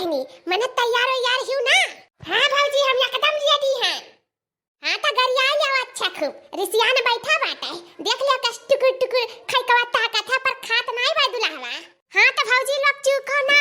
बहनी मने तैयार हो यार हूँ ना। हाँ भौजी हम एकदम रेडी हैं। हाँ तो गरिया लियो अच्छा खूब रिसिया ने बैठा बाटे देख लियो कस टुकुर टुकुर खाई कवा ताकत है पर खात नहीं बा दुल्हवा। हाँ तो भौजी लोग चूको ना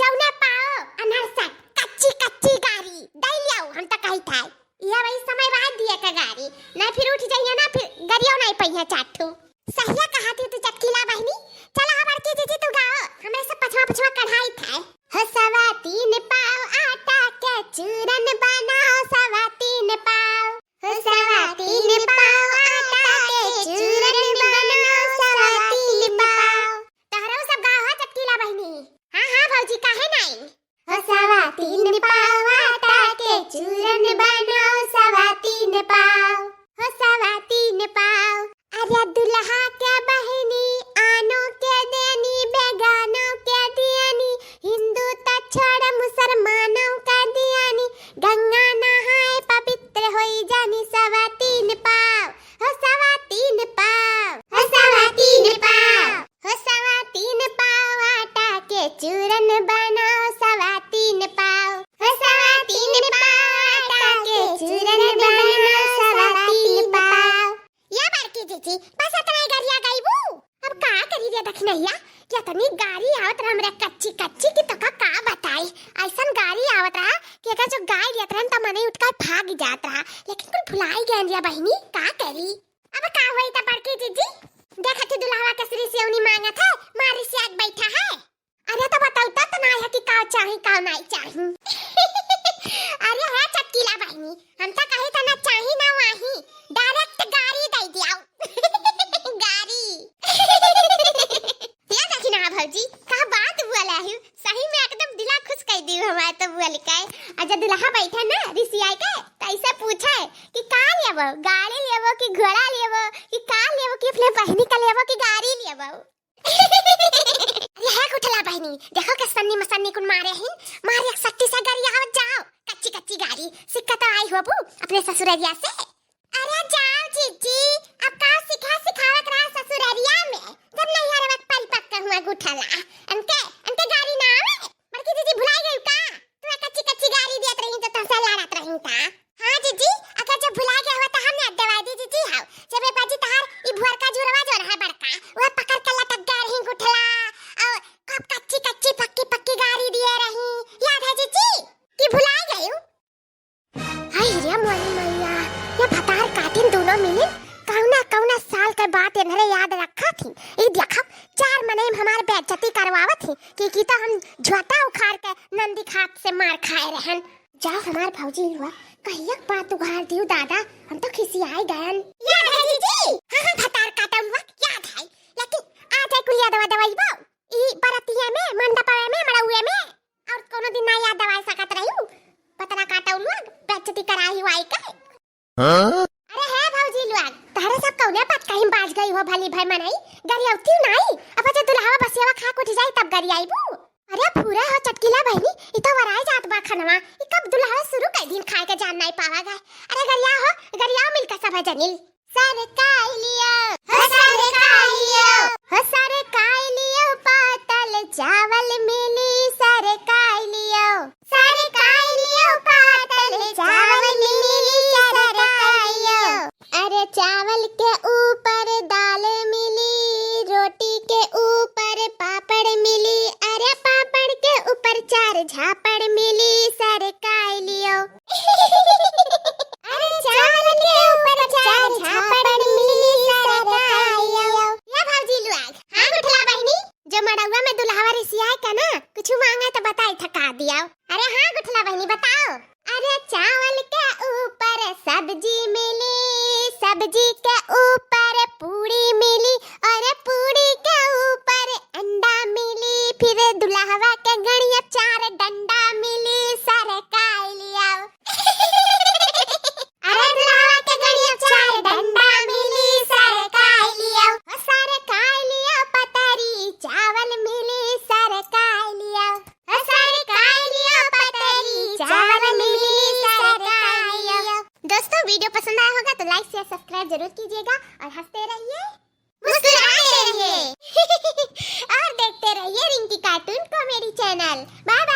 जौने पाओ अनरसा कच्ची कच्ची गारी दे लियो हम तो कही था ये वही समय बाद दिए का गारी नहीं फिर उठ जाइए ना फिर गरियो नहीं पहिया चाटू। सहिया कहा थी तू चटकीला बहनी चला हमार की जीजी तू गाओ हमरे से पछवा पछवा कढ़ाई था। हसवा तीन पाव आटा के चूरन बनाओ सवा तीन पाव। हसवा तीन पाव आटा के चूरन बनाओ सवा तीन पाव। तहरा सब गाओ चटकीला बहनी। हां हां भौजी काहे नहीं। हसवा तीन पाव आटा के चूरन बनाओ सवा तीन पाव। हसवा तीन पाव। अरे दुल्हा के बहनी आनो के देनी बेगानों के दियानी हिंदू त छोड़ मुसलमानों का दियानी गंगा नहाए पवित्र होई जानी सवा तीन पाव। हो सवा तीन पाव। हो सवा तीन पाव। हो सवा तीन पाव आटा के चूरन बनाओ सवा तीन पाव। हो सवा तीन पाव आटा के चूरन बनाओ सवा तीन पाव। या बारकी जीजी बस इतना ही गरिया गाइबू अब का करी रे दखनैया क्या तनी गाड़ी आवत रहा हमरा कच्ची कच्ची की तो का बताई ऐसन गाड़ी आवत रहा कि अगर जो गाय लेत रहन त मने उठ कर भाग जात रहा लेकिन कुल भुलाई गए रे बहनी का करी। अब का होई त बारकी जीजी देखा थी दुल्हवा के श्री से उनी मांगत है मारी से आज बैठा है। अरे तो बताऊ त ना है कि का चाही का नहीं चाही। अरे है चटकीला बहनी हम त कही त ना चाही ना वाही डायरेक्ट गाड़ी दे दियाओ। गाड़ी ये देखी ना भौजी का बात बोला है सही में एकदम दिला खुश कर दी हमारे तो बुआ लिकाए। अजय दुल्हा बैठा ना रिसिया के कैसे पूछे कि का लेबो गाड़ी लेबो कि घोड़ा लेबो कि का लेबो कि अपने बहनी का लेबो कि गाड़ी लेबो। ये कुठला बहनी देखो के सन्नी मसन्नी कुन मारे हैं मारे एक सट्टी से गाड़ी आओ जाओ कच्ची कच्ची गाड़ी सिक्का तो आई हो बू अपने ससुररिया से। अरे जाओ जीजी अब का सिखावत रहा ससुररिया में जब नहीं हर वक्त परिपक्व हुआ गुठला अंते गाड़ी ना आवे बल्कि जीजी भुलाई गई का तू कच्ची कच्ची गाड़ी देत रही तो तसे लड़त रही था। हां जीजी अगर जब भुला गया हो तो हमने दवाई दी जीजी हां जब बाजी तहार ई भुअर का जुरवा जो रहा बड़का वो पकड़ के लटक गए रही गुठला और कब कच्ची कच्ची पक्की पक्की गाड़ी दिए रही याद है जीजी कि भुला गई। हाय रे मोरी मैया ये फतार काटिन दोनों मिले कौना साल के बात इन्हरे याद रखा थी ई देखा चार मने हमार बेइज्जती करवावत थी कि तो हम झोटा उखाड़ के नंदी खात से मार खाए रहन। जाओ हमार भौजी हुआ कहिया बात उखाड़ दियो दादा हम तो खिसियाए गयन। याद है जीजी हां फतार काटा हुआ याद है लेकिन आज है कुलिया दवाई बो ई बरतिया में मंडपवे में मड़उए में और कोनो दिन ना याद दवाई सकत रही पतरा काटा हुआ बेइज्जती कराई हुआ का। अरे है भौजी लोग तारे सब कौने बात कहीं बाज गई हो भली भाई मनाई गरियाउती नहीं अब जे दुल्हावा बसियावा खा को जाई तब गरियाईबू। अरे पूरा हो चटकीला बहनी ई तो वराई जात बा खनवा ई कब दुल्हावा शुरू कर दिन खाए के जान नहीं पावा गए। अरे गरिया मिल के सब जनिल सर काई लियो हो सर काई लियो हो सर काई लियो पातल चावल मिली सर काई लियो पातल चावल मिली सर काई लियो। अरे चावल के ऊपर दाल मिली रोटी के ऊपर पापड़ मिली अरे पापड़ के ऊपर चार झापड़ मिली सर काई लियो। अरे चावल के ऊपर चार झापड़ मिली सर काई लियो। ये भौजी लोग हां गुठला बहनी जो मड़उआ में दुल्हावा रिसिया है का ना कुछ मांगा तो बताई थका दिया। अरे हां गुठला बहनी बताओ। अरे चावल के ऊपर सब्जी मिली सब्जी के ऊपर पूड़ी मिली और पूड़ी के ऊपर अंडा मिली फिर दुल्हवा के गणिया चार डंडा मिली सर काई लिया। अरे दुल्हवा के गणिया चार डंडा मिली सर काई लिया। सर काई लिया पतरी चावल मिली सर काई लिया। सर काई लिया पतरी चावल मिली सर काई लिया। दोस्तों वीडियो पसंद आया होगा तो लाइक शेयर सब्सक्राइब जरूर कीजिएगा और हंसते रहिए मुस्कुराते रहिए और देखते रहिए Rinki cartoon comedy channel. Bye bye.